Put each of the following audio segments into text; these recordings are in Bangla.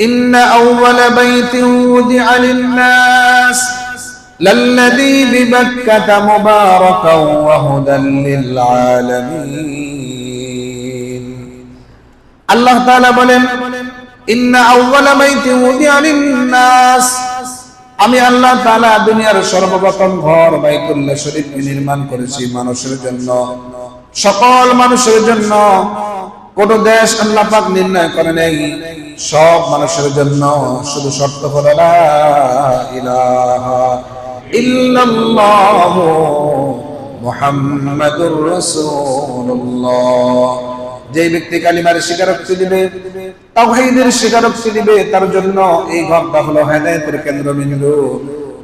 ইন্না আউওয়ালা বাইতিন উযিআ লিন-নাস লাল্লাযী বিবাক্কাতা মুবারাকান ওয়া হুদাল লিল আলামিন। আল্লাহ তাআলা বলেন, ইন্না আউওয়ালা বাইতিন উযিআ লিন-নাস, আমি আল্লাহ তাআলা দুনিয়ার সর্বপ্রথম ঘর বাইতুল্লাহ শরীফ নির্মাণ করেছি মানুষের জন্য, সকল মানুষের জন্য। কোন দেশ আল্লাহ পাক নির্ণয় করে নাই, সব মানুষের জন্য। শুধু শর্ত হলো লা ইলাহা ইল্লাল্লাহু মুহাম্মাদুর রাসূলুল্লাহ। যে ব্যক্তি কালিমার স্বীকারোক্তি দিবে, তাওহীদের স্বীকারোক্তি দিবে, তার জন্য এই ঘরটা হলো হেদায়েতের কেন্দ্রবিন্দু।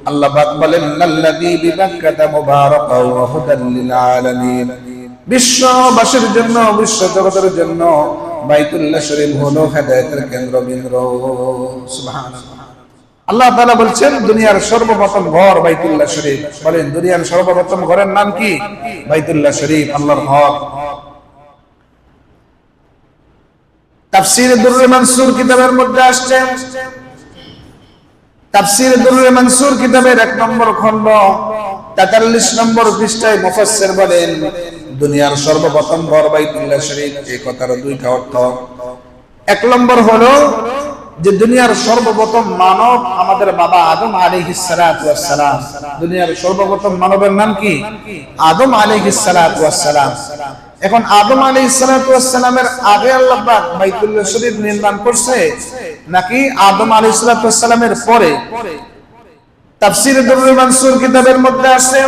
আল্লাহ পাক বলেন, আল্লাযী বিবাক্কাতা মুবারাকান ওয়া হুদাল লিল আলামিন। বিশ্ববাসীর জন্য, বিশ্ব জগতের জন্য বাইতুল্লাহ শরীফ হলো হেদায়েতের কেন্দ্রবিন্দু। সুবহানাল্লাহ। আল্লাহ তাআলা বলছেন, দুনিয়ার সর্বপ্রথম ঘর বাইতুল্লাহ শরীফ। বলেন, দুনিয়ার সর্বপ্রথম ঘরের নাম কি? বাইতুল্লাহ শরীফ, আল্লাহর ঘর। তাফসীর দুররে মানসুর কিতাবের মধ্যে আসছে, তাফসীর দুররে মানসুর কিতাবের 1 নম্বর খণ্ড 43 নম্বর পৃষ্ঠায় মুফাসসির বলেন, দুনিয়ার সর্বপ্রথম ঘর বাইতুল্লাহ শরীফ। এই কথার দুইটা অর্থ। 1 নম্বর হলো যে দুনিয়ার সর্বপ্রথম মানব আমাদের বাবা আদম আলাইহিস সালাতু ওয়াস সালাম। দুনিয়ার সর্বপ্রথম মানবের নাম কি? আদম আলাইহিস সালাতু ওয়াস সালাম। এখন আদম আলাইহিস সালাতু ওয়াস সালামের আগে আল্লাহ পাক বাইতুল্লাহ শরীফ নির্মাণ করছে নাকি আদম আলাইহিস সালাতু ওয়াস সালামের পরে? তাফসীর দুররে মানসুর কিতাবের মধ্যে আছে,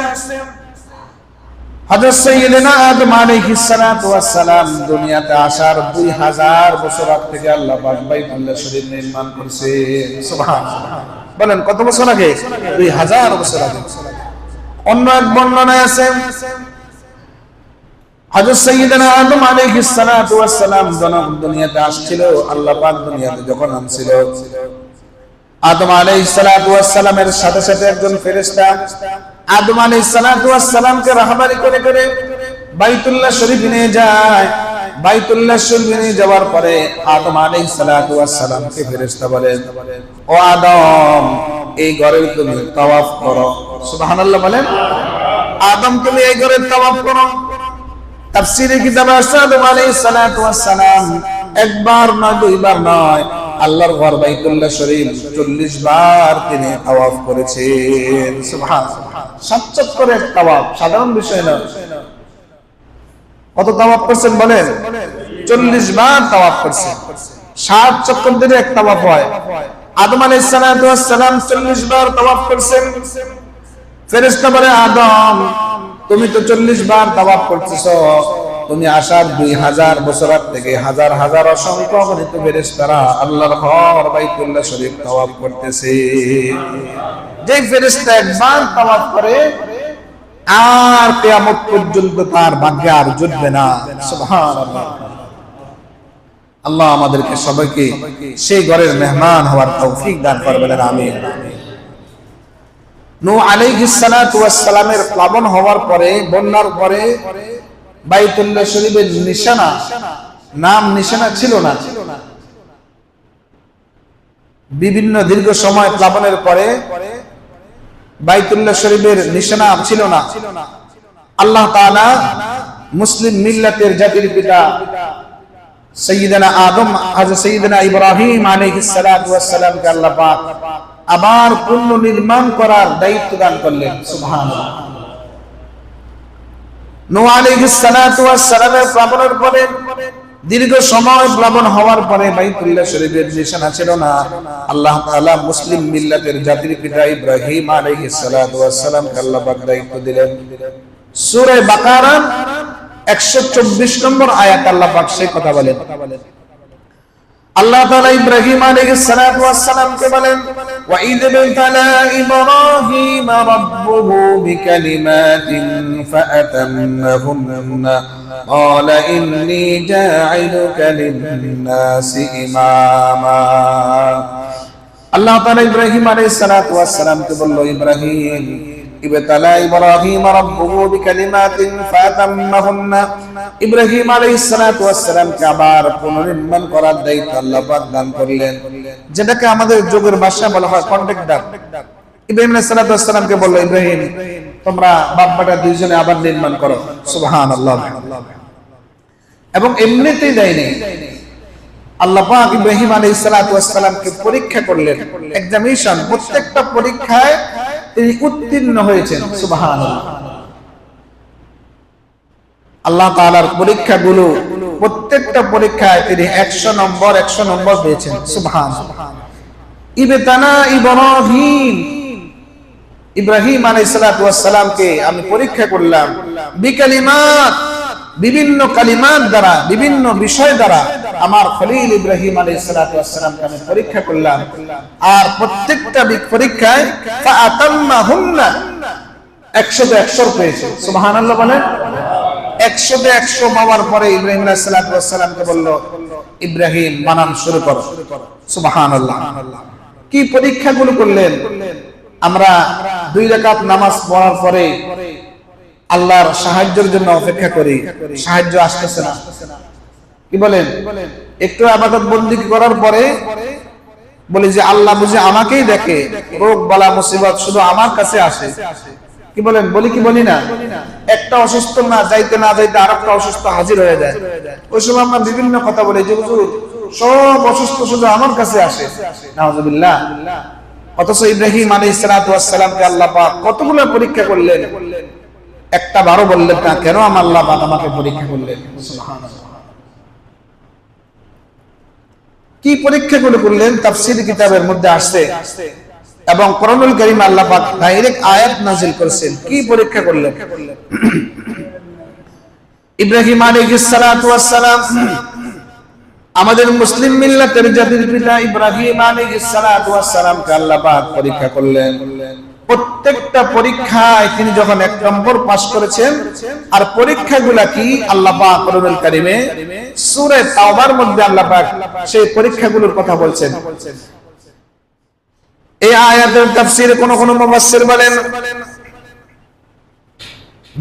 হযরত সাইয়্যিদনা আদম আলাইহিস সালাতু ওয়াস সালাম দুনিয়াতে আসার 2000 বছর আগে থেকে আল্লাহ পাক বাইতুল্লাহ শরীফ নির্মাণ করছে। সুবহানাল্লাহ। বলেন, কত বছর আগে? 2000 বছর আগে। অন্য এক বর্ণনায় আছে, হযরত সাইয়্যিদনা আদম আলাইহিস সালাতু ওয়াস সালাম যখন দুনিয়াতে আসছিল, আল্লাহ পাক দুনিয়াতে যখন আনছিল, আদম আলাইহিস সালাতু ওয়াস সালামের সাথে সাথে একজন ফেরেশতা আদম আলাইহিস সালাতু ওয়াস সালামকে রাহবারি করে করে বাইতুল্লাহ শরীফ নিয়ে যায়। বাইতুল্লাহ শরীফ নিয়ে যাওয়ার পরে আদম আলাইহিস সালাতু ওয়াস সালামকে ফেরেশতা বলেন, ও আদম, এই ঘরে তুমি তাওয়াফ করো। সুবহানাল্লাহ। বলেন, আদম তুমি এই ঘরে তাওয়াফ করো। তাফসীরে কিতাবে আছে, আদম আলাইহিস সালাতু ওয়াস সালাম একবার নয়, দুইবার নয়, আল্লাহর ঘর বাইতুল্লাহ শরীফ 40 বার তিনি তাওয়াফ করেছেন। সুবহানাল্লাহ। 7 চক্করের তাওয়াফ সাধারণ বিষয় না। কত তাওয়াফ করছেন বলেন? 40 বার তাওয়াফ করছেন। 7 চক্কর দিলে এক তাওয়াফ হয়। আদম আলাইহিস সালাতু ওয়াস সালাম 40 বার তাওয়াফ করছেন। ফেরেশতা বলে, আদম তুমি তো 40 বার তাওয়াফ করতেছো, তুমি আসার 2000 বছর থেকে হাজার হাজার অসংখ্য অগণিত ফেরেশতারা আল্লাহর ঘর বাইতুল্লাহ শরীফ তাওয়াফ করতেছে। যে ফেরেশতা একবার তাওয়াফ করে আর কিয়ামত পর্যন্ত তার ভাগ্যে আর জুটবে না। সুবহানাল্লাহ। আল্লাহ আমাদেরকে সবাইকে সেই ঘরের মেহমান হওয়ার তৌফিক দান করবেন, আমিন। নূহ আলাইহিস সালাতু ওয়াস সালামের প্লাবন হওয়ার পরে, বন্যার পরে বাইতুল্লাহ শরীফের নিশানা, নাম নিশানা ছিল না। বিভিন্ন দীর্ঘ সময় প্লাবনের পরে বাইতুল্লাহ শরীফের নিশানা ছিল না। আল্লাহ তাআলা মুসলিম মিল্লাতের জাতির পিতা সাইয়্যিদানা আদম, হযরত সাইয়্যিদানা ইব্রাহিম আলাইহিস সালাতু ওয়াস সালামকে আল্লাহ পাক আবার পুনর্নির্মাণ করার দায়িত্ব দান করলেন। সুবহানাল্লাহ। নূহ আলাইহিস সালাতু ওয়াস সালামের প্লাবনের পরে, দীর্ঘ সময় প্লাবন হওয়ার পরে বাইতুল্লাহ শরীফের নিশানা ছিল না। আল্লাহ তাআলা মুসলিম মিল্লাতের জাতির পিতা ইব্রাহিম আলাইহিস সালাতু ওয়াস সালামকে আল্লাহ পাক দায়িত্ব দিলেন। সূরা বাকারা 124 নম্বর আয়াত আল্লাহ পাক সেই কথা বলেন। আল্লাহ তাআলা ইব্রাহিম আলাইহিস সালাতু ওয়াস সালামকে বলেন, ওয়া ইয বিতালা ইব্রাহিম রাব্বুহু বিকালিমাতিন ফাআতাম্মাহুন্না ক্বালা ইন্নী জা'iলুকা লিন-নাসি ইমামা। আল্লাহ তাআলা ইব্রাহিম আলাইহিস সালাতু ওয়াস সালামকে বলল, ইব্রাহিম, ইবতালা ইব্রাহিম রাব্বুহু বিকালিমাতিন ফাতাম্মাহুন্না। ইব্রাহিম আলাইহিস সালাতু ওয়াস সালামকে আবার পুনর্নির্মাণ করার দায়িত্ব আল্লাহ পাক দান করলেন, যেটাকে আমাদের যুগের ভাষায় বলা হয় কন্ট্রাক্ট ডাক। ইব্রাহিম আলাইহিস সালাতু ওয়াস সালামকে বলল, ইব্রাহিম তোমরা বাপ বেটা দুইজনে আবার নির্মাণ করো। সুবহানাল্লাহ। এবং এমনিতেই দেয়নি, আল্লাহ পাক ইব্রাহিম আলাইহিস সালাতু ওয়াস সালামকে পরীক্ষা করলেন, এক্সামিনেশন। প্রত্যেকটা পরীক্ষায় তিনি উত্তীর্ণ হয়েছেন। সুবহানাল্লাহ। আল্লাহ তাআলার পরীক্ষাগুলো, প্রত্যেকটা পরীক্ষায় তিনি 100 নম্বর পেয়েছেন। সুবহানাল্লাহ। ইবতানা ইব্রাহিম, ইব্রাহিম আলাইহিস সালাতু ওয়াস সালামকে আমি পরীক্ষা করলাম বিকালিমাত, বিভিন্ন কালিমাত দ্বারা, বিভিন্ন বিষয় দ্বারা আমার খলিল ইব্রাহিম আলাইহিস সালাতু ওয়াস সালামকে আমি পরীক্ষা করলাম। আর প্রত্যেকটা পরীক্ষায় ফাআতাম্মাহুন্না 100 পেয়েছে। সুবহানাল্লাহ বলেন। 100 পাওয়ার পরে ইব্রাহিম আলাইহিস সালাতু ওয়াস সালামকে বলল, ইব্রাহিম বানান শুরু করো। সুবহানাল্লাহ। কি পরীক্ষাগুলো করলেন। আমরা 2 রাকাত নামাজ পড়ার পরে আল্লাহর সাহায্যের জন্য অপেক্ষা করি, সাহায্য আসতেছে না। কি বলেন? একটু ইবাদত বন্দেগী করার পরে বলি যে আল্লাহ বুঝে আমাকেই দেখে, রোগ বালা মুসিবত শুধু আমার কাছে আসে। কি বলেন? বলি কি বলি না? একটা অসুস্থ না যাইতে আরেকটা অসুস্থ হাজির হয়ে যায়। ওই সময় আমরা বিভিন্ন কথা বলি যে হুজুর সব অসুস্থ শুধু আমার কাছে আসে। নাউজুবিল্লাহ। অথচ ইব্রাহিম আলাইহিস সালাতু ওয়াস সালামকে আল্লাহ পাক কতগুলো পরীক্ষা করলেন, একটা বারও বললেন না কেন আমার আল্লাহ পাক আমাকে পরীক্ষা করলেন। সুবহানাল্লাহ। কি পরীক্ষাগুলো করলেন তাফসীর কিতাবের মধ্যে আসছে, এবং কোরআনুল কারীমে আল্লাহ পাক ডাইরেক্ট আয়াত নাযিল করেছেন। কি পরীক্ষা করলেন? ইব্রাহিম আলাইহিস সালাতু ওয়াস সালাম, আমাদের মুসলিম মিল্লাতের জাতির পিতা ইব্রাহিম আলাইহিস সালাতু ওয়াস সালামকে আল্লাহ পাক পরীক্ষা করলেন। প্রত্যেকটা পরীক্ষায় তিনি যখন 1 নম্বর পাস করেছেন, আর পরীক্ষাগুলা কি আল্লাহ পাক কোরআনুল কারীমে সূরা তাওবার মধ্যে আল্লাহ পাক সেই পরীক্ষাগুলোর কথা বলছেন। এই আয়াতের তাফসীরে কোন মুফাসসির বলেন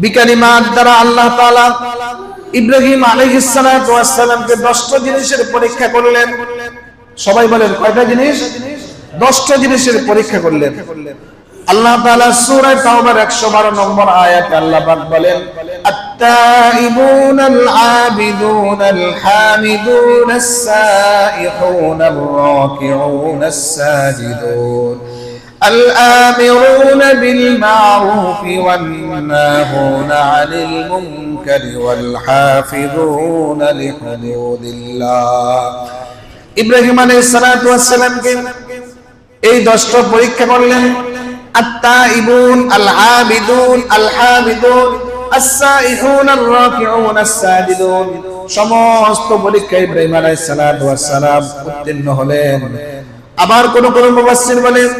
বিকালিমাত দ্বারা আল্লাহ তাআলা ইব্রাহিম আলাইহিস সালাতু ওয়াস সালামকে 10টা জিনিসের পরীক্ষা করলেন। সবাই বলেন কয়টা জিনিস? 10টা জিনিসের পরীক্ষা করলেন। আল্লাহ তাআলা সূরা তাওবার 112 নম্বর আয়াতে আল্লাহ পাক বলেন, আত-তাইবুনাল আবিদুনাল হামিদুনাস সাইহুনার রাকিউনাস সাজিদুন الآمرون بالمعروف والناهون عن المنكر والحافظون لحدود الله। ইব্রাহিম আলাইহিস সালাতু ওয়াস সালামকে এই 10টা পরীক্ষা করলেন। আত-তাইবুন আল আবিদুন আল হামিদুন আস-সাইহুন আর রাকিউন আস-সাজিদুন, সমস্ত পরীক্ষায় ইব্রাহিম আলাইহিস সালাতু ওয়াস সালাম উত্তীর্ণ হলেন। আবার কোন মুফাসসির বলেন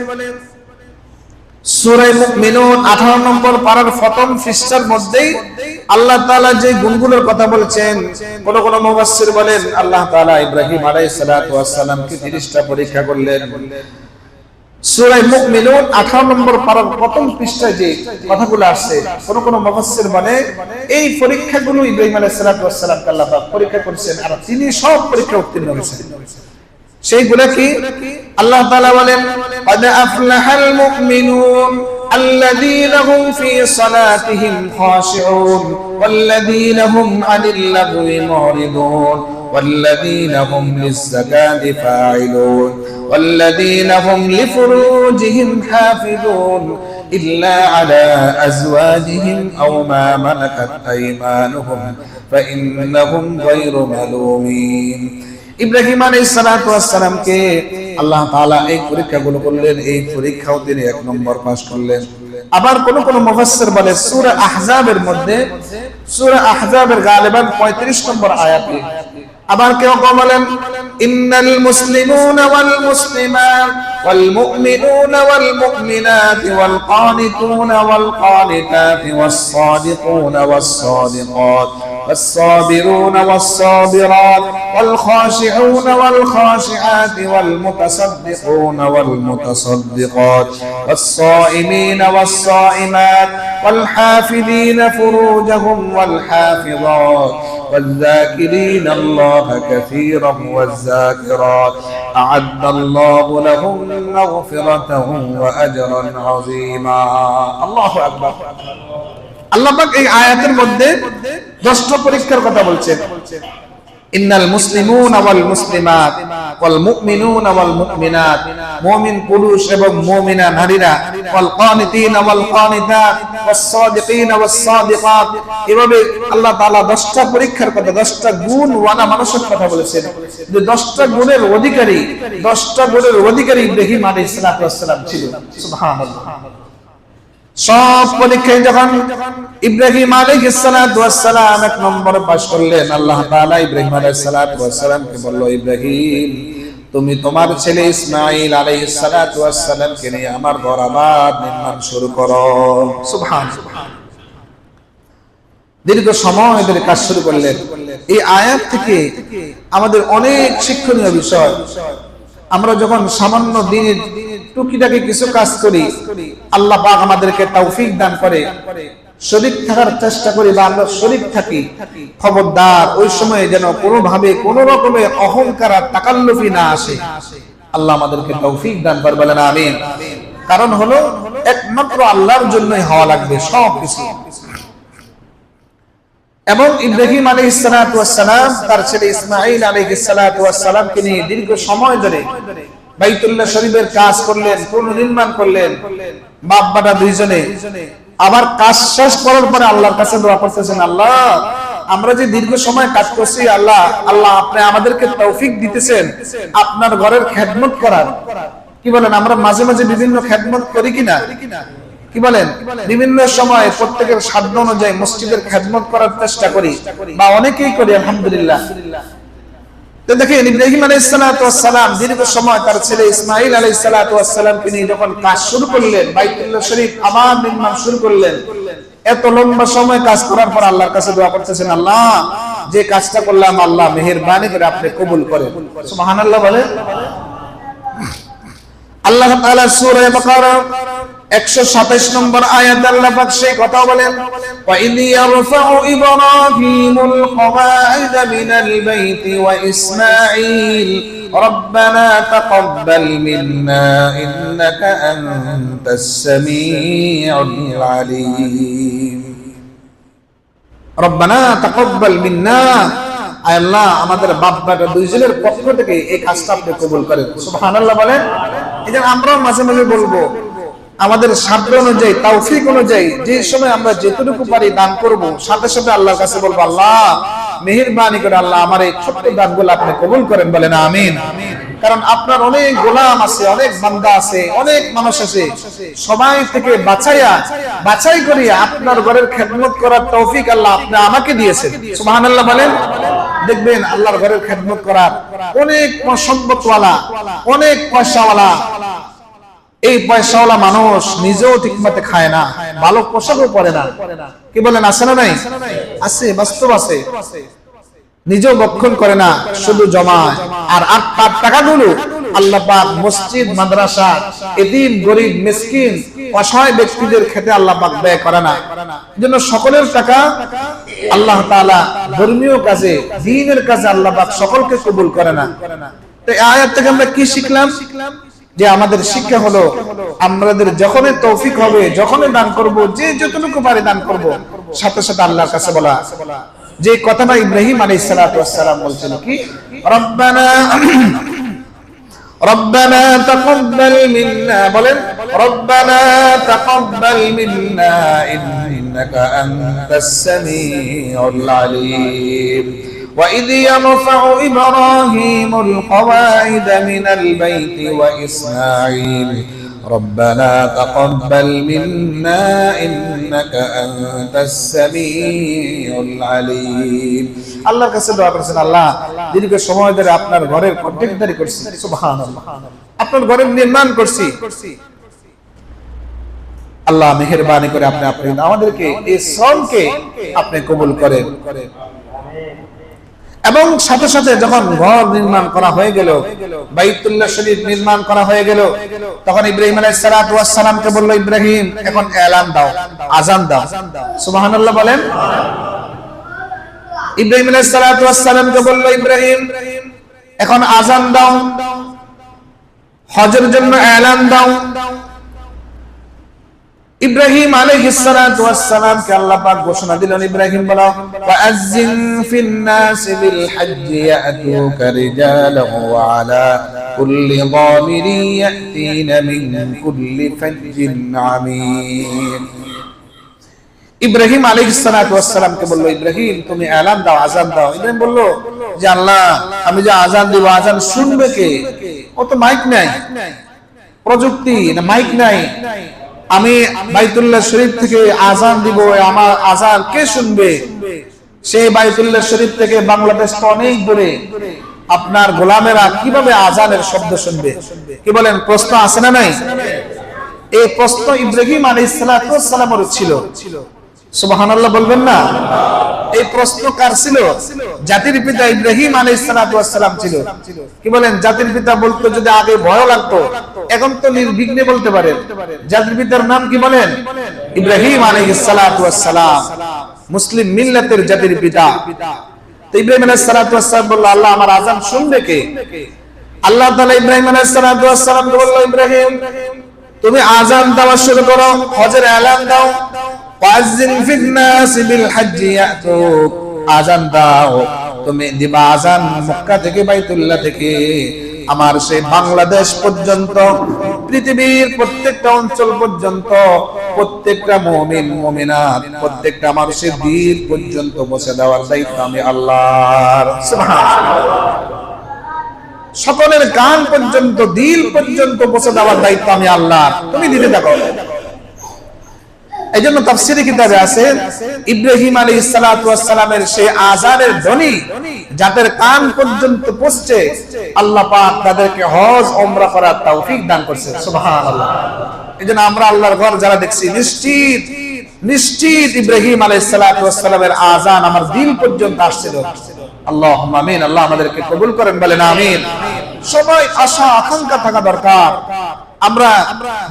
সূরা মুমিনুন 18 নম্বর পারার প্রথম পৃষ্ঠার মধ্যেই আল্লাহ তাআলা যে গুণগুলোর কথা বলেছেন, কোন মুফাসসির বলেন আল্লাহ তাআলা ইব্রাহিম আলাইহিস সালাতু ওয়াস সালামকে 30টা পরীক্ষা করলেন। সূরা মুমিনুন 18 নম্বর পারার প্রথম পৃষ্ঠায় যে কথাগুলো আসছে, কোন মুফাসসির বলে এই পরীক্ষাগুলো ইব্রাহিম আলাইহিস সালাতু ওয়াস সালামকে আল্লাহ পাক পরীক্ষা করেছেন, আর তিনি সব পরীক্ষা উত্তীর্ণ হয়েছেন। সেইগুলা কি? আল্লাহ তাআলা বলেন, قد أفلح المؤمنون الذين هم في صلاتهم خاشعون والذين هم عن اللغو معرضون والذين هم للزكاة فاعلون والذين هم لفروجهم حافظون إلا على أزواجهم أو ما ملكت أيمانهم فإنهم غير ملومين। ইব্রাহিম আলাইহিস সালাতু ওয়াস সালামকে আল্লাহ তাআলা এই পরীক্ষাগুলো করলেন, এই পরীক্ষাও তিনি 1 নম্বর পাস করলেন। আবার কোন মুফাসসির বলে সূরা আহজাবের মধ্যে, সূরা আহজাবের গালিবান 35 নম্বর আয়াতে আবার কেউ বলেন ইন্নাল মুসলিমুনা ওয়াল মুসলিমাত ওয়াল মুমিনুনা ওয়াল মুমিনাত ওয়াল কানিতুনা ওয়াল কানিতাত ওয়াস সাদিকুনা ওয়াস সাদিকাত والصابرون والصابرات والخاشعون والخاشعات والمتصدقون والمتصدقات والصائمين والصائمات والحافظين فروجهم والحافظات والذاكرين الله كثيرا والذاكرات أعد الله لهم مغفرة وأجرا عظيما الله أكبر আল্লাহ পাক এই আয়াতের মধ্যে 10টা পরীক্ষার কথা বলছেন ইন্নাল মুসলিমুনা ওয়াল মুসলিমাত ওয়াল মুমিনুনা ওয়াল মুমিনাত মুমিন পুরুষ এবং মুমিনা নারীরা ওয়াল কানিতিনা ওয়াল কানিতাত ওয়াস সাদিকিনা ওয়াস সাদিকাত এভাবে আল্লাহ তাআলা 10টা পরীক্ষার কথা 10টা গুণ ওয়ালা মানুষের কথা বলেছেন যে 10টা গুণের অধিকারী ইব্রাহিম আলাইহিস সালাম ছিল সুবহানাল্লাহ সব পরীক্ষায় যখন ইব্রাহিম আলাইহিস সালাতু ওয়াস সালাম এক নম্বরে পাস করলেন আল্লাহ তাআলা ইব্রাহিম আলাইহিস সালাতু ওয়াস সালামকে বলল ইব্রাহিম তুমি তোমার ছেলে ইসমাঈল আলাইহিস সালাতু ওয়াস সালামকে নিয়ে আমার ঘর আবার নির্মাণ শুরু করো সুবহানাল্লাহ দীর্ঘ সময় ধরে কাজ শুরু করলেন এই আয়াত থেকে আমাদের অনেক শিক্ষণীয় বিষয় আমরা যখন সামান্য দিনের টুকিটাকি কিছু কাজ করি আল্লাহ পাক আমাদেরকে তৌফিক দান করে শরীক থাকার চেষ্টা করি বা আমরা শরীক থাকি খবরদার ওই সময় যেন কোনোভাবে কোনো রকমের অহংকার আর তাকাল্লুফি না আসে আল্লাহ আমাদেরকে তৌফিক দান করে বলেন আমিন কারণ হলো একমাত্র আল্লাহর জন্যই হওয়া লাগবে সব কিছু এবং ইব্রাহিম আলাইহিস সালাতু ওয়াস সালাম তার ছেলে ইসমাঈল আলাইহিস সালাতু ওয়াস সালামকে নিয়ে দীর্ঘ সময় ধরে বাইতুল্লাহ শরীফের কাজ করলেন পুনর্নির্মাণ করলেন বাপ বেটা দুইজনে আবার কাজ শেষ করার পরে আল্লাহর কাছে দোয়া করতেছেন আল্লাহ আমরা যে দীর্ঘ সময় কাজ করছি আল্লাহ আপনি আমাদেরকে তৌফিক দিতেছেন আপনার ঘরের খেদমত করার কি বলেন আমরা মাঝে মাঝে বিভিন্ন খেদমত করি কিনা কি বলেন বিভিন্ন সময় প্রত্যেকের সাধ্য অনুযায়ী মসজিদের খেদমত করার চেষ্টা করি বা অনেকেই করি আলহামদুলিল্লাহ তো দেখেন ইব্রাহিম আলাইহিস সালাতু ওয়াস সালাম দীর্ঘ সময় তার ছেলে ইসমাঈল আলাইহিস সালাতু ওয়াস সালামকে নিয়ে যখন কাজ শুরু করলেন বাইতুল্লাহ শরীফ আবার নির্মাণ শুরু করলেন এত লম্বা সময় কাজ করার পর আল্লাহর কাছে দোয়া করতেছেন আল্লাহ যে কাজটা করলাম আল্লাহ মেহেরবানি করে আপনি কবুল করেন সুবহানাল্লাহ বলে আল্লাহ তাআলা সূরা বাকারা 127 নম্বর আয়াত আল্লাহ পাক সেই কথা বলেন ওয়া ইয ইয়ারফাউ ইব্রাহিমুল কওয়াইদা মিনাল বাইতি ওয়া ইসমাঈল রব্বানা তাকাব্বাল মিন্না ইন্নাকা আনতাস সামিউল আলীম রব্বানা তাকাব্বাল মিন্না আয় আল্লাহ আমাদের বাপ বেটা দুইজনের পক্ষ থেকে এই কাজটা আপনি কবুল করেন সুবহানাল্লাহ বলেন এজন্য আমরা মাঝে মাঝে বলবো আমাদের সাধ্য অনুযায়ী তৌফিক অনুযায়ী যে সময় আমরা যেটুকু পারি দান করব সাথে সাথে আল্লাহর কাছে বলবো আল্লাহ মেহেরবানি করে আল্লাহ আমার এই ছোট্ট দানগুলো আপনি কবুল করেন বলেন আমিন কারণ আপনার অনেক গোলাম আছে অনেক বান্দা আছে অনেক মানুষ আছে সবাই থেকে বাছাই করিয়া আপনার ঘরের খেদমত করার তৌফিক আল্লাহ আপনি আমাকে দিয়েছেন সুবহানাল্লাহ বলেন দেখবেন আল্লাহর ঘরের খেদমত করার অনেক সম্পদওয়ালা অনেক পয়সাওয়ালা এই পয়সাওয়ালা মানুষ নিজেও ঠিকমতো খায় না ভালো পোশাকও পরে না কি বলেন আছে না নাই আছে বাস্তব আছে নিজেও বক্ষণ করে না শুধু জমায় আর তার টাকাগুলো আল্লাহ পাক মসজিদ মাদ্রাসা এতিম গরীব মিসকিন অসহায় ব্যক্তিদের খেতে আল্লাহ পাক ব্যয় করে না এজন্য সকলের টাকা আল্লাহ তাআলা ধর্মীয় কাজে দ্বীনের কাজে আল্লাহ পাক সকলকে কবুল করে না তো এই আয়াত থেকে আমরা কি শিখলাম যে আমাদের শিক্ষা হলো আমাদের যখনই তৌফিক হবে যখনই দান করব যে যতটুকু পারি দান করব সাথে সাথে আল্লাহর কাছে বলা যে কথাটা ইব্রাহিম আলাইহিস সালাতু ওয়াস সালাম বলছিল কি রব্বানা তাকাব্বাল মিন্না বলেন রব্বানা তাকাব্বাল মিন্না ইন্নাকা আনতাস সামিউল আলীম وإذ يرفع إبراهيم القواعد من البيت وإسماعيل ربنا تقبل منا إنك أنت السميع العليم আল্লাহর কাছে দোয়া করেছেন আল্লাহ দীর্ঘ সময় ধরে আপনার ঘরের কন্ট্রাক্টরি করছি সুবহানাল্লাহ আপনার ঘরের নির্মাণ করছি আল্লাহ মেহেরবানি করে আপনি আমাদেরকে এই শ্রমকে আপনি কবুল করেন এবং সাথে সাথে যখন ঘর নির্মাণ করা হয়ে গেল, বাইতুল্লাহ শরীফ নির্মাণ করা হয়ে গেল, তখন ইব্রাহিম আলাইহিস সালাতু ওয়াস সালামকে বলল, ইব্রাহিম এখন এলান দাও, আযান দাও। সুবহানাল্লাহ বলেন। ইব্রাহিম আলাইহিস সালাতু ওয়াস সালামকে বলল, ইব্রাহিম এখন আযান দাও, হজের জন্য এলান দাও। ইব্রাহিম আলাইহিস সালাতু ওয়াস সালাম কে আল্লাহ পাক ঘোষণা দিলেন, ইব্রাহিম বলো, ওয়াআযিন ফিন নাস বিল হজ্জি ইয়াতুকা রিজালান ওয়া আলা কুল্লি দামিরি ইয়াতিনা মিন কুল্লি ফাজ্জিন আমিক। ইব্রাহিম আলাইহিস সালাতু ওয়াস সালাম কে বলল, ইব্রাহিম তুমি এলান দাও, আযান দাও। ইব্রাহিম বলল যে আল্লাহ আমি যে আযান দিব, আযান শুনবে কে? ও তো মাইক নাই, প্রযুক্তি না, মাইক নাই। আমি বাইতুল্লাহ শরীফ থেকে আযান দিব, আমার আযান কে শুনবে? সেই বাইতুল্লাহ শরীফ থেকে বাংলাদেশ তো অনেক দূরে, আপনার গোলামেরা কিভাবে আযানের শব্দ শুনবে? কি বলেন? প্রশ্ন আছে না নাই? এই প্রশ্ন ইব্রাহিম আলাইহিস সালাতু ওয়াস সালামের ছিল। সুবহানাল্লাহ বলবেন না? এই প্রশ্ন কার ছিল? জাতির পিতা ইব্রাহিম আলাইহিস সালাতু ওয়াস সালাম ছিল। কি বলেন? জাতির পিতা বলতে যদি আগে ভয় লাগতো, এখন তো নির্বিঘ্নে বলতে পারেন। জাতির পিতার নাম কি বলেন? ইব্রাহিম আলাইহিস সালাতু ওয়াস সালাম, মুসলিম মিল্লাতের জাতির পিতা। তো ইব্রাহিম আলাইহিস সালাতু ওয়াস সালাম বলল, আল্লাহ আমার আযান শুনবে কে? আল্লাহ তাআলা ইব্রাহিম আলাইহিস সালাতু ওয়াস সালামকে বলল, ইব্রাহিম তুমি আযান দেওয়া শুরু করো, হজের এলান দাও। ওয়াআযিন ফিন নাস বিল হজ্জি ইয়াতুক, আযান দাও, তুমি দিবা আযান মক্কা থেকে, বাইতুল্লাহ থেকে আমার সেই বাংলাদেশ পর্যন্ত, পৃথিবীর প্রত্যেকটা অঞ্চল পর্যন্ত, প্রত্যেকটা মুমিন মুমিনাত, প্রত্যেকটা আমার সেই দিল পর্যন্ত পৌঁছে দেওয়ার দায়িত্ব আমি আল্লাহর। সুবহানাল্লাহ। সকলের কান পর্যন্ত, দিল পর্যন্ত পৌঁছে দেওয়ার দায়িত্ব আমি আল্লাহর, তুমি দিতে থাকো। এইজন্য তাফসীরে কিতাবে আছে, ইব্রাহিম আলাইহিস সালাতু ওয়াস সালামের সেই আযানের ধ্বনি যাদের কান পর্যন্ত পৌঁছছে, আল্লাহ পাক তাদেরকে হজ ওমরা করার তৌফিক দান করছে। সুবহানাল্লাহ। এইজন্য আমরা আল্লাহর ঘর যারা দেখছি, নিশ্চিত নিশ্চিত ইব্রাহিম আলাইহিস সালাতু ওয়াস সালামের আযান আমার দিল পর্যন্ত আসছিল। আল্লাহুম্মা আমিন। আল্লাহ আমাদেরকে কবুল করেন, বলেন আমিন। সবাই আশা আকাঙ্ক্ষা থাকা দরকার। আমরা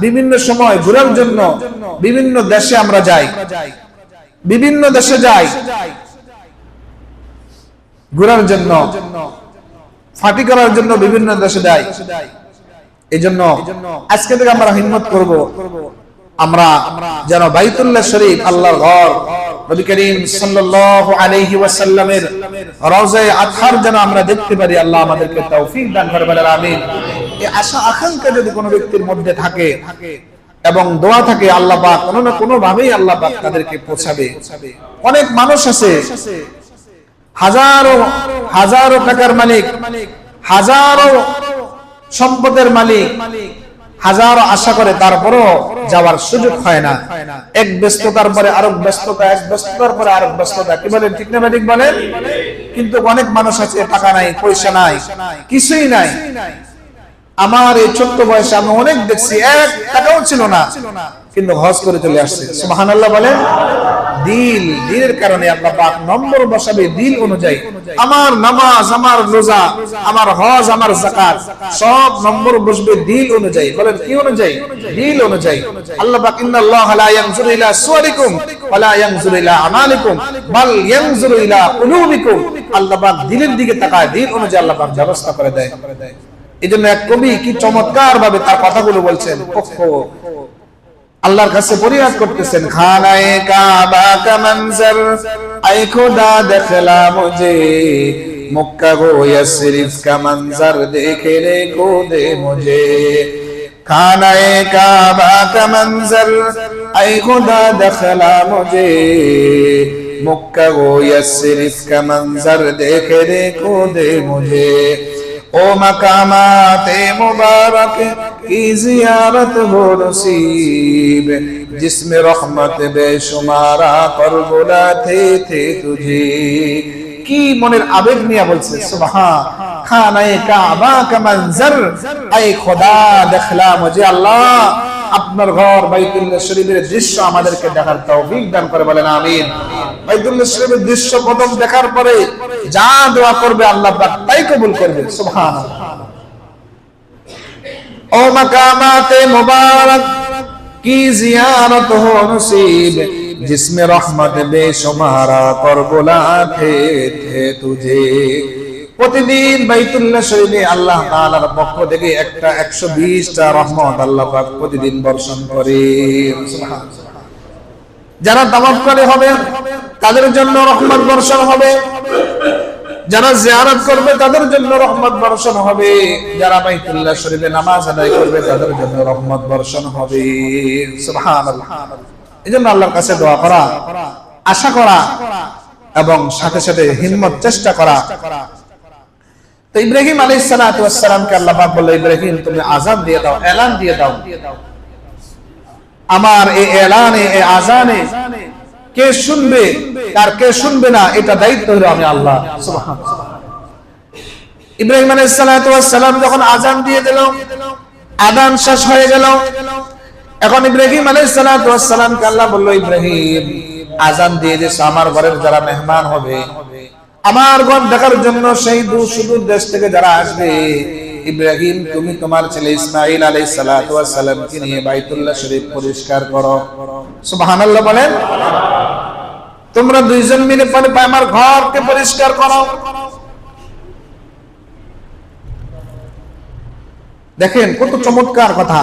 বিভিন্ন সময় ঘোরার জন্য বিভিন্ন দেশে আমরা যাই, বিভিন্ন দেশে যাই ঘোরার জন্য, ফাটি করার জন্য বিভিন্ন দেশে যাই। এই জন্য আজকে থেকে আমরা হিম্মত করব, আমরা যেন বাইতুল্লাহ শরীফ, আল্লাহর ঘর, নবী করিম সাল্লাল্লাহু আলাইহি ওয়াসাল্লামের রওজায়ে আতহার যেন আমরা দেখতে পারি। আল্লাহ আমাদেরকে তৌফিক দান করে, বলেন আমিন। এই আশা আকাঙ্ক্ষা যদি কোনো ব্যক্তির মধ্যে থাকে এবং দোয়া থাকে, আল্লাহ পাক কোনো না কোনো ভাবেই আল্লাহ পাক তাদেরকে পৌঁছাবে। অনেক মানুষ আছে হাজারো হাজারো টাকার মালিক, হাজারো সম্পদের মালিক, হাজারো আশা করে, তারপরও যাওয়ার সুযোগ হয় না। এক ব্যস্ততার পরে আরেক ব্যস্ততা, এক ব্যস্ততার পরে আরেক ব্যস্ততা। কি বলেন? ঠিক না ঠিক বলেন? কিন্তু অনেক মানুষ আছে, টাকা নাই, পয়সা নাই, কিছুই নাই। আমার এই ছোট্ট বয়সে আমি অনেক দেখছি, এক টাকাও ছিল না, কিন্তু হজ করে চলে আসছে। সুবহানাল্লাহ বলেন। দিলের কারণে আল্লাহ পাক নম্বর বসাবে দিল অনুযায়ী। আমার নামাজ, আমার রোজা, আমার হজ, আমার যাকাত সব নম্বর বসবে দিল অনুযায়ী। বলেন কি অনুযায়ী? দিল অনুযায়ী। আল্লাহ পাক ইন্নাল্লাহা লা ইয়ানজুরু ইলা সুওয়ারিকুম ওয়া লা ইয়ানজুরু ইলা আমালিকুম বাল ইয়ানজুরু ইলা কুলুবিকুম। আল্লাহ পাক দিলের দিকে তাকায়, দিল অনুযায়ী আল্লাহ পাক ব্যবস্থা করে দেয়। এজন্য এক কবি কি চমৎকার ভাবে তার কথাগুলো বলছেন। আল্লাহর কাছে ফরিয়াদ করতেছেন, খানায়ে কাবা কা মঞ্জর আই খোদা দেখলা মুঝে, মক্কা গো ইয়াসরিফ কা মঞ্জর দেখে রে কো দে মুঝে। খানায়ে কাবা কা মঞ্জর আই খোদা দেখলা মুঝে, মক্কা গো ইয়াসরিফ কা মঞ্জর দেখে রে কো দে মুঝে। ओ मकामाते मुबारक की जियारत हो नसीब, जिसमें रहमत बेशुमारा कर बुलाते थे तुझे। কি মনের আবেগ নিয়ে বলছে, সুবহান। খানায়ে কাবা কা মঞ্জর আয় খোদা দেখলা মুঝে, আল্লাহ আপনার ঘর বাইতুল্লাহ শরীফের দৃশ্য আমাদেরকে দেখার তৌফিক দান করে, বলেন আমিন। বাইতুল্লাহ শরীফের দৃশ্য প্রথম দেখার পরে যা দোয়া করবে আল্লাহ পাক তাই কবুল করবে। সুবহানাল্লাহ। ও মাকামাতে মুবারক की जियारत हो नसीब जिसमें रहमत बेशुमारा कर बुलाते थे तुझे। প্রতিদিন বাইতুল্লাহ শরীফে আল্লাহ তাআলার পক্ষ থেকে একটা 120টা রহমত আল্লাহ পাক প্রতিদিন বর্ষণ করে। সুবহানাল্লাহ। যারা তাওয়াফ করে হবে তাদের জন্য রহমত বর্ষণ হবে, যারা জিয়ারত করবে তাদের জন্য রহমত বর্ষণ হবে, যারা বাইতুল্লাহ শরীফে নামাজ আদায় করবে তাদের জন্য রহমত বর্ষণ হবে। সুবহানাল্লাহ। এজন্য আল্লাহর কাছে দোয়া করা, আশা করা এবং সাথে সাথে হিম্মত চেষ্টা করা। তো ইব্রাহিম আলাইহিস সালাতু ওয়াস সালামকে আল্লাহ পাক বলল, ইব্রাহিম তুমি আযান দিয়ে দাও, এলান দিয়ে দাও। আমার এই এলানে, এই আযানে কে শুনবে আর কে শুনবে না এটা দায়িত্ব হলো আমি আল্লাহ। সুবহানাল্লাহ। ইব্রাহিম আলাইহিস সালাতু ওয়াস সালাম যখন আযান দিয়ে দিল, আযান শেষ হয়ে গেল, এখন ইব্রাহিম আলাইহিস সালাতু ওয়াস সালামকে আল্লাহ বলল, ইব্রাহিম আযান দিয়ে দিয়েছে, আমার ঘরের যারা মেহমান হবে, আমার ঘর দেখার জন্য সেই দূর সুদূর দেশ থেকে যারা আসবে, ইব্রাহিম তুমি তোমার ছেলে ইসমাঈল আলাইহিস সালাতু ওয়াস সালামকে নিয়ে বাইতুল্লাহ শরীফ পরিষ্কার করো। সুবহানাল্লাহ বলেন। তোমরা দুইজন মিলে আমার ঘরকে পরিষ্কার করো। দেখেন কত চমৎকার কথা।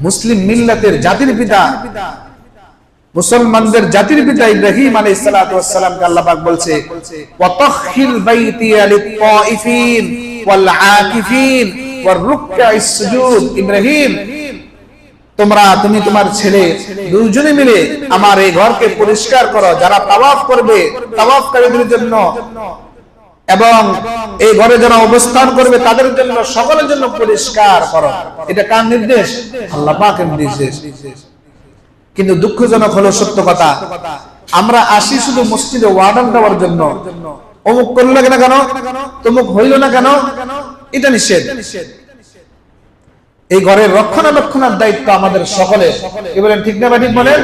মুসলিম মিল্লাতের জাতির পিতা, মুসলমানদের জাতির পিতা ইব্রাহিম আলাইহিস সালাতু ওয়াস সালামকে আল্লাহ পাক বলছে, ওয়াতাখিল বাইতিয়া লিত-তাইফিন ওয়াল আকিফিন ওয়ার রুকআইস সুজুদ। ইব্রাহিম তুমি তোমার ছেলে দুইজনে মিলে আমার এই ঘরকে পরিষ্কার করো, যারা তাওয়াফ করবে তাওয়াফকারীদের জন্য এবং এই ঘরে যারা অবস্থান করবে তাদের জন্য, সকলের জন্য পরিষ্কার করো। এটা কার নির্দেশ? আল্লাহ পাকের নির্দেশ। কিন্তু দুঃখজনক হলো সত্য কথা, আমরা আসি শুধু মসজিদে ওয়ার্ডান দেওয়ার জন্য। অমুক করলো না কেন, তমুক হইল না কেন, এটা নিষেধ। এই ঘরের রক্ষণাবেক্ষণের দায়িত্ব আমাদের সকলের। কি বলেন, ঠিক না ঠিক বলেন?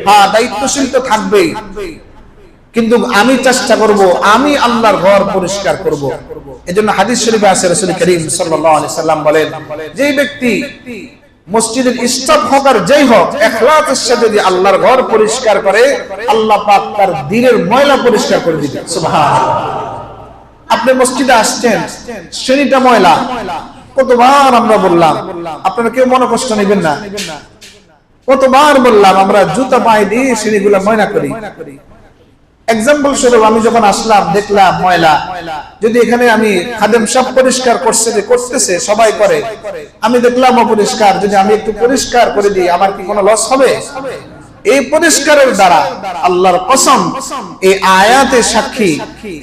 হ্যাঁ, দায়িত্বশীল তো থাকবেই, কিন্তু আমি চেষ্টা করব আমি আল্লাহর ঘর পরিষ্কার করব। এজন্য হাদিস শরীফে আছে, রাসূল করিম সাল্লাল্লাহু আলাইহি সাল্লাম বলেন, যেই ব্যক্তি মসজিদের স্টাফ হোক আর যেই হোক, ইখলাসের সাথে যদি আল্লাহর ঘর পরিষ্কার করে, আল্লাহ পাক তার দিলের ময়লা পরিষ্কার করে দিবেন। সুবহানাল্লাহ। আপনি মসজিদে আসছেন, শ্রেণীটা ময়লা, কতবার আমরা বললাম, আপনারা কেউ মনে কষ্ট নেবেন না, কতবার বললাম আমরা জুতা পায়ে দিয়ে শ্রেণীগুলো ময়লা করি। এক্সাম্পল স্বরূপ আমি যখন আসলাম দেখলাম ময়লা, যদি এখানে আমি খাদেম সব পরিষ্কার করতেছে সবাই করে, আমি দেখলাম অপরিষ্কার, যদি আমি একটু পরিষ্কার করে দিই আমার কি কোনো লস হবে? এই পরিষ্কারের দ্বারা আল্লাহর কসম, এই আয়াতে সাক্ষী,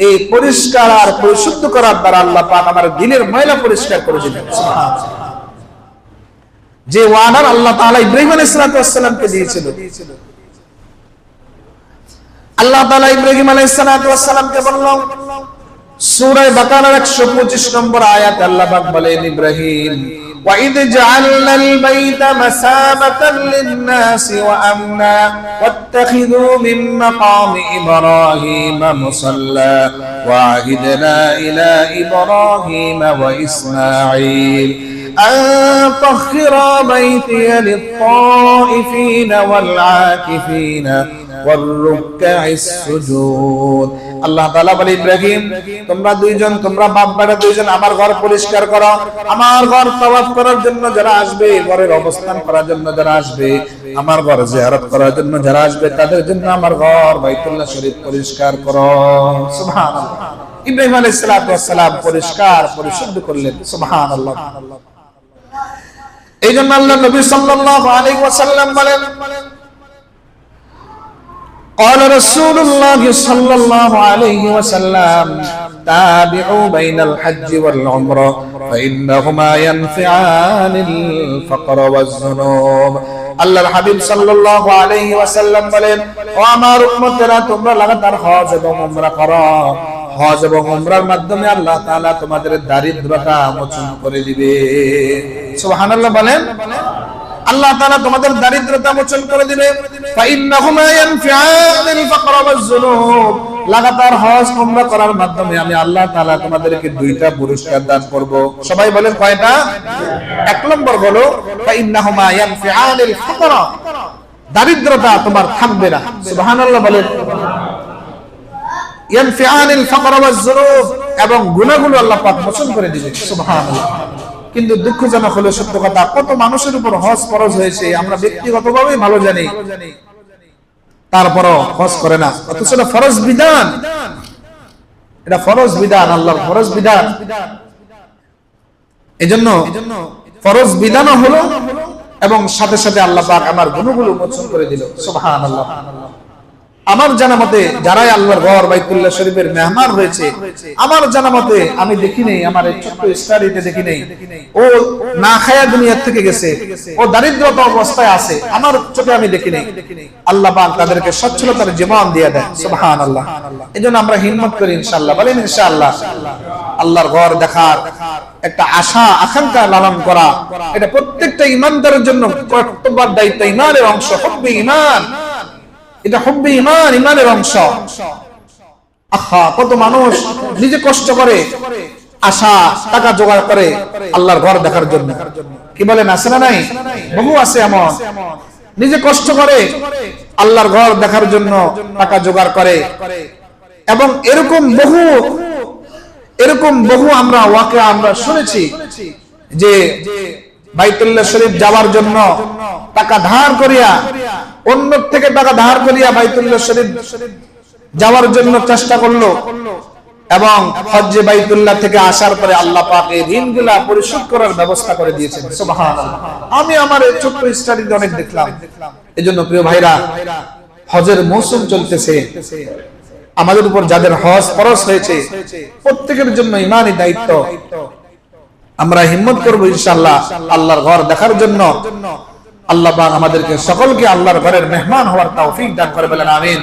এই পরিষ্কার আর পরিশুদ্ধ করার দ্বারা আল্লাহ পাক আমার দিলের ময়লা পরিষ্কার করে দিবেন। সুবহানাল্লাহ। যে ওয়াদার আল্লাহ তাআলা ইব্রাহিম আলাইহিস সালামকে দিয়েছিল, আল্লাহ তাআলা ইব্রাহিম আলাইহিস সালামকে বললেন, সূরা বাকারার 125 নম্বর আয়াতে আল্লাহ পাক বলেন, ইব্রাহিম وَإِذْ جَعَلْنَا الْبَيْتَ مَثَابَةً لِلنَّاسِ وَأَمْنًا وَاتَّخِذُوا مِن مَّقَامِ إِبْرَاهِيمَ مُصَلًّى وَعَهِدْنَا إِلَى إِبْرَاهِيمَ وَإِسْمَاعِيلَ أَن طَهِّرَا بَيْتِيَ لِلطَّائِفِينَ وَالْعَاكِفِينَ والركع السجود। আল্লাহ তাআলা বলে, ইব্রাহিম তোমরা দুইজন, তোমরা বাপ বেটা দুইজন আমার ঘর পরিষ্কার করো। আমার ঘর তাওয়াফ করার জন্য যারা আসবে, ঘরের অবস্থান করার জন্য যারা আসবে, আমার ঘর জিয়ারত করার জন্য যারা আসবে, তাদের জন্য আমার ঘর বাইতুল্লাহ শরীফ পরিষ্কার করো। সুবহানাল্লাহ। ইব্রাহিম আলাইহিস সালাম পরিষ্কার পরিশুদ্ধ করলেন। সুবহানাল্লাহ। এইজন্য আল্লাহ নবী সাল্লাল্লাহু আলাইহি ওয়াসাল্লাম বলেন, قال رسول الله صلى الله عليه وسلم تابعوا بين الحج والعمرة فإنهما ينفعان الفقر والذنوب। আল্লাহর হাবিব সাল্লাল্লাহু আলাইহি ওয়াসাল্লাম বলেন, ও আমার উম্মতেরা, তোমরা লাগাতার হজ এবং উমরা করো। হজ এবং উমরার মাধ্যমে আল্লাহ তাআলা তোমাদের দারিদ্রতা মোচন করে দিবে। সুবহানাল্লাহ বলেন। আল্লাহ তাআলা তোমাদের দারিদ্রতা মোচন করে দিবে। ফাইন্নাহুমা ইয়ানফিআনিল ফাকরা ওয়াজ-যুনুব। লাগাতার হজ উমরা করার মাধ্যমে আমি আল্লাহ তাআলা তোমাদেরকে দুইটা পুরস্কার দান করব। সবাই বলেন কয়টা? এক নম্বর হলো ফাইন্নাহুমা ইয়ানফিআনিল ফাকরা, দারিদ্রতা তোমার থাকবে না। সুবহানাল্লাহ বলেন। ইয়ানফিআনিল ফাকরা ওয়াজ-যুনুব, এবং গুনাহগুলো আল্লাহ পাক মোচন করে দিবে। সুবহানাল্লাহ। কিন্তু দুঃখজনক হলো সত্য কথা, কত মানুষের উপর হজ ফরজ হয়েছে আমরা ব্যক্তিগতভাবে ভালো জানি, তারপরও হজ করে না, অথচ এটা ফরজ বিধান। এটা ফরজ বিধান, আল্লাহর ফরজ বিধান। এজন্য ফরজ বিধানও হলো এবং সাথে সাথে আল্লাহ পাক আমার গুনাহগুলো মোচন করে দিল। সুবহানাল্লাহ। আমার জানা মতে যারাই আল্লাহর ঘর বাইতুল্লাহ শরীফের মেহমান হয়েছে, আমার জানা মতে আমি দেখি নেই, আমার এই ছোট্ট স্টাডিতে দেখি নেই ও না খায়া দুনিয়া থেকে গেছে, ও দারিদ্রতা অবস্থায় আছে, আমার চোখে আমি দেখি নেই। আল্লাহ পাক তাদেরকে সচ্ছলতার জীবন দিয়ে দেয়। সুবহানাল্লাহ। এজন্য আমরা হিম্মত করি ইনশাআল্লাহ, বলেন ইনশাআল্লাহ। আল্লাহর ঘর দেখার একটা আশা আকাঙ্ক্ষা লালন করা, এটা প্রত্যেকটা ঈমানদারের জন্য কর্তব্যের দায়িত্ব, ঈমানের অংশ, হুব্বে ঈমান। এটা হুব্বে ঈমান, ঈমানের অংশ। আহা, কত মানুষ নিজে কষ্ট করে আশা টাকা জোগাড় করে আল্লাহর ঘর দেখার জন্য। কি বলেন, আছে না নাই? বহু আছে এমন, নিজে কষ্ট করে আল্লাহর ঘর দেখার জন্য টাকা জোগাড় করে। এবং এরকম বহু আমরা ওয়াকিয়া আমরা শুনেছি যে বাইতুল্লাহ শরীফ যাওয়ার জন্য টাকা ধার করিয়া, অন্য থেকে টাকা ধার করিয়া বাইতুল্লাহ শরীফ যাওয়ার জন্য চেষ্টা করলো, এবং হজ্জে বাইতুল্লাহ থেকে আসার পরে আল্লাহ পাক এই ঋণগুলা পরিশোধ করার ব্যবস্থা করে দিয়েছেন। সুবহানাল্লাহ। আমি আমার এই ছোট্ট স্টাডিতে অনেক দেখলাম। এজন্য প্রিয় ভাইরা, হজের মৌসুম চলতেছে, আমাদের উপর যাদের হজ ফরজ হয়েছে প্রত্যেকের জন্য ঈমানি দায়িত্ব। আমরা হিম্মত করবো ইনশাআল্লাহ আল্লাহর ঘর দেখার জন্য। আল্লাহ পাক আমাদেরকে সকলকে আল্লাহর ঘরের মেহমান হওয়ার তৌফিক দান করে, বলেন আমিন।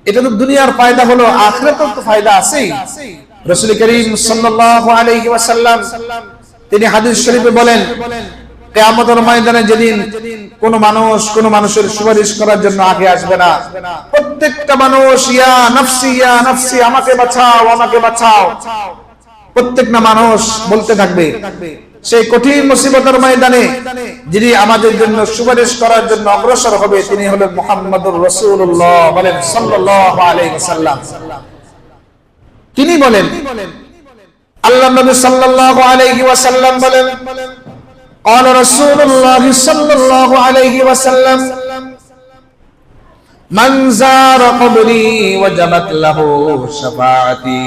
এটা তো দুনিয়ার ফায়দা হলো, আখিরাতেও তো ফায়দা আছেই। রাসূল করিম সাল্লাল্লাহু আলাইহি ওয়াসাল্লাম তিনি হাদিস শরীফে বলেন, কিয়ামতের ময়দানে যেদিন কোন মানুষের সুপারিশ করার জন্য আগে আসবে না, প্রত্যেকটা মানুষ ইয়া নাফসি ইয়া নাফসি, আমাকে বাঁচাও আমাকে বাঁচাও, প্রত্যেকটা মানুষ বলতে থাকবে। সেই কঠিন মুসিবতের ময়দানে যিনি আমাদের জন্য সুপারিশ করার জন্য অগ্রসর হবে তিনি হলেন মুহাম্মদুর রাসূলুল্লাহ, বলেন সাল্লাল্লাহু আলাইহি ওয়াসাল্লাম। তিনি বলেন, আল্লাহর নবী সাল্লাল্লাহু আলাইহি ওয়াসাল্লাম বলেন, قال رسول الله صلى الله عليه وسلم من زار قبري وجبت له شفاعتي।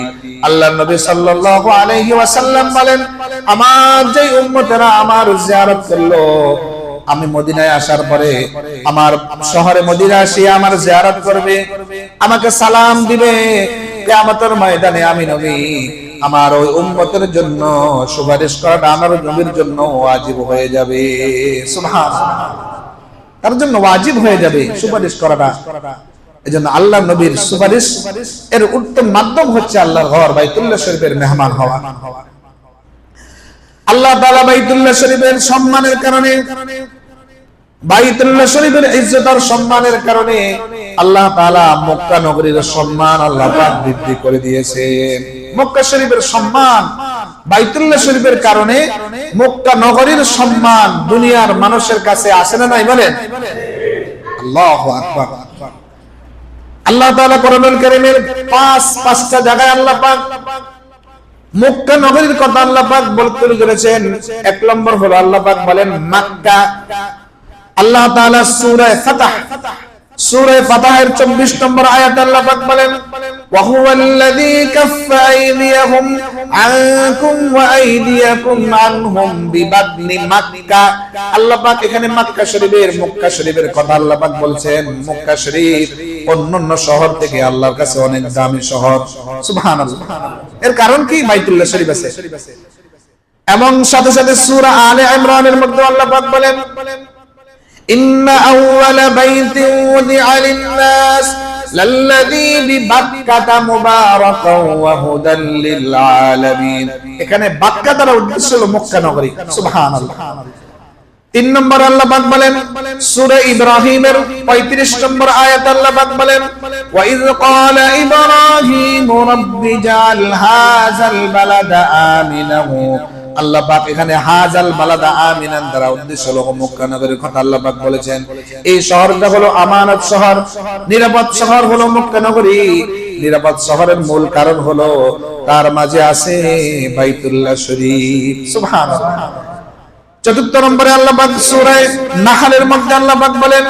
আল্লাহর নবী সাল্লাল্লাহু আলাইহি ওয়াসাল্লাম বলেন, আমার যে উম্মতেরা আমার জিয়ারত করলো, আমি মদিনায় আসার পরে আমার শহরে মদিনা এসে আমার জিয়ারত করবে, আমাকে সালাম দিবে, কিয়ামতের ময়দানে আমি নবী আমার ওই উম্মতের জন্য সুপারিশ করাটা আমার নবীর জন্য ওয়াজিব হয়ে যাবে। সুবহানাল্লাহ। তার জন্য ওয়াজিব হয়ে যাবে সুপারিশ করাটা। এজন্য আল্লাহ নবীর সুপারিশ এর উত্তম মাধ্যম হচ্ছে আল্লাহর ঘর বাইতুল্লাহ শরীফের মেহমান হওয়া। আল্লাহ তাআলা বাইতুল্লাহ শরীফের সম্মানের কারণে, বাইতুল্লাহ শরীফের ইজ্জত আর সম্মানের কারণে আল্লাহ তাআলা মক্কা নগরীর সম্মান আল্লাহ পাক বৃদ্ধি করে দিয়েছেন। মক্কা শরীফের সম্মান, বাইতুল্লাহ শরীফের কারণে মক্কা নগরীর সম্মান দুনিয়ার মানুষের কাছে আসে না নাই, বলেন আল্লাহু আকবার। আল্লাহ তাআলা কোরআনুল কারীমের পাঁচটা জায়গায় আল্লাহ পাক মক্কা নগরীর কথা আল্লাহ পাক বলতে করেছেন। এক নম্বর হলো আল্লাহ পাক বলেন মক্কা। আল্লাহ তাআলা সূরা ফাতাহের 24 নম্বর আয়াতে আল্লাহ পাক বলেন, ওয়া হুয়াল্লাযী কাফফা আইদিয়াহুম আনকুম ওয়া আইদিয়াকুম আনহুম বিবাদনি মাক্কা। আল্লাহ পাক এখানে মক্কা শরীফের কথা আল্লাহ পাক বলছেন। মক্কা শরীফ অন্যান্য শহর থেকে আল্লাহর কাছে অনেক দামি শহর। সুবহানাল্লাহ। এর কারণ কি? বাইতুল্লাহ শরীফ আছে। এবং সাথে সাথে সূরা আলে ইমরানের মধ্যে আল্লাহ পাক বলেন, ইন্না আউওয়ালা বাইতিন উযিআ লিন-নাস লাল্লাযী বিবাক্কাতা মুবারাকান ওয়া হুদাল লিল আলামিন। এখানে বাক্কা দ্বারা উদ্দেশ্য হলো মক্কা নগরী। সুবহানাল্লাহ। তিন নম্বর আল্লাহ পাক বলেন সূরা ইব্রাহিমের 35 নম্বর আয়াত আল্লাহ পাক বলেন ওয়া ইয ক্বালা ইব্রাহিম রাব্বি জাআল হাযাল বালাদা আমিনান। আল্লাহ পাক এখানে হাযাল বালাদা আমিনান দ্বারা উদ্দেশ্য হলো মক্কা নগরীর কথা আল্লাহ পাক বলেছেন। এই শহরটা হলো আমানত শহর, নিরাপদ শহর হলো মক্কা নগরী। নিরাপদ শহরের মূল কারণ হলো তার মাঝে আছে বাইতুল্লাহ শরীফ। সুবহানাল্লাহ। চতুর্থ নম্বরে আল্লাহ পাক সূরা নাহলের মধ্যে আল্লাহ পাক বলেন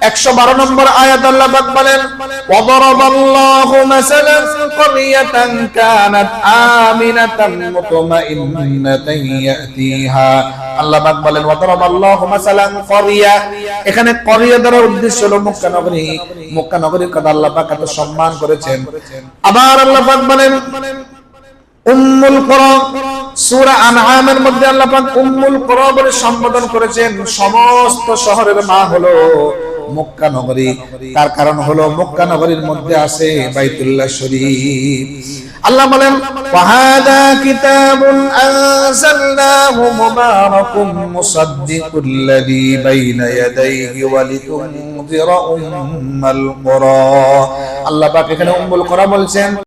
112 নম্বর আয়াত আল্লাহ পাক বলেন ওয়াদারাবাল্লাহু মাসালান ক্বরিয়াতান কানাত আমিনাতান মুতমাইন্নাতান ইয়াতিহা। আল্লাহ পাক বলেন ওয়াদারাবাল্লাহু মাসালান ক্বরিয়া, এখানে ক্বরিয়া দ্বারা উদ্দেশ্য হলো মক্কা নগরী। মক্কা নগরীর কথা আল্লাহ পাক এত সম্মান করেছেন। আবার আল্লাহ পাক বলেন উম্মুল কুরা, সূরা আনআমের মধ্যে আল্লাহ পাক উম্মুল কুরা বলে সম্বোধন করেছেন। সমস্ত শহরের মা হলো মক্কা নগরী, তার কারণ হলো মক্কা নগরীর মধ্যে আছে বাইতুল্লাহ শরীফ। আল্লাহ বলেন ওয়াহাদা কিতাবুন আনজালনাহু মুবারাকুম মুসাদ্দিকুল্লাযী বাইনা ইয়াদাইহি ওয়া লিতুনযিরা উম্মাল কুরা। আল্লাহ পাক এখানে উম্মুল কুরা বলছেন।